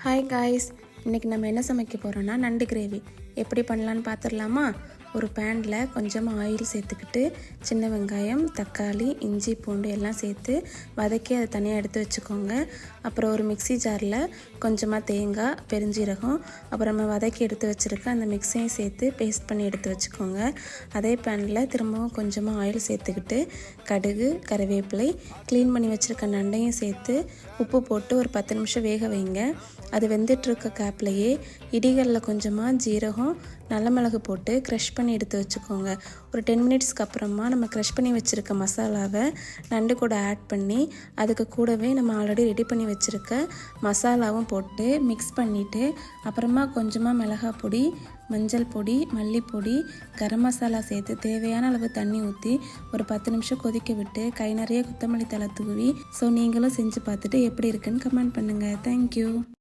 Hi guys, இன்றைக்கி நம்ம என்ன சமைக்க போகிறோன்னா நண்டு கிரேவி எப்படி பண்ணலான்னு பார்த்துடலாமா? ஒரு பேனில் கொஞ்சமாக ஆயில் சேர்த்துக்கிட்டு சின்ன வெங்காயம், தக்காளி, இஞ்சி, பூண்டு எல்லாம் சேர்த்து வதக்கி அதை தனியாக எடுத்து வச்சுக்கோங்க. அப்புறம் ஒரு மிக்ஸி ஜாரில் கொஞ்சமாக தேங்காய், பெருஞ்சீரகம், அப்புறம் நம்ம வதக்கி எடுத்து வச்சுருக்க அந்த மிக்ஸையும் சேர்த்து பேஸ்ட் பண்ணி எடுத்து வச்சுக்கோங்க. அதே பேனில் திரும்பவும் கொஞ்சமாக ஆயில் சேர்த்துக்கிட்டு கடுகு, கறிவேப்பிலை, க்ளீன் பண்ணி வச்சுருக்க நண்டையும் சேர்த்து உப்பு போட்டு ஒரு 10 நிமிஷம் வேக வைங்க. அது வெந்துட்டுருக்க கேப்லையே இடிகளில் கொஞ்சமாக ஜீரகம், நல்ல மிளகு போட்டு க்ரஷ் பண்ணி எடுத்து வச்சுக்கோங்க. ஒரு 10 மினிட்ஸ்க்கு அப்புறமா நம்ம க்ரஷ் பண்ணி வச்சுருக்க மசாலாவை நண்டு கூட ஆட் பண்ணி அதுக்கு கூடவே நம்ம ஆல்ரெடி ரெடி பண்ணி வச்சுருக்க மசாலாவும் போட்டு மிக்ஸ் பண்ணிவிட்டு அப்புறமா கொஞ்சமாக மிளகாய் பொடி, மஞ்சள் பொடி, மல்லிப்பொடி, கரம் மசாலா சேர்த்து தேவையான அளவு தண்ணி ஊற்றி ஒரு 10 நிமிஷம் கொதிக்க விட்டு கை நிறைய கொத்தமல்லி தழை தூவி நீங்களும் செஞ்சு பார்த்துட்டு எப்படி இருக்குன்னு கமெண்ட் பண்ணுங்கள். தேங்க்யூ.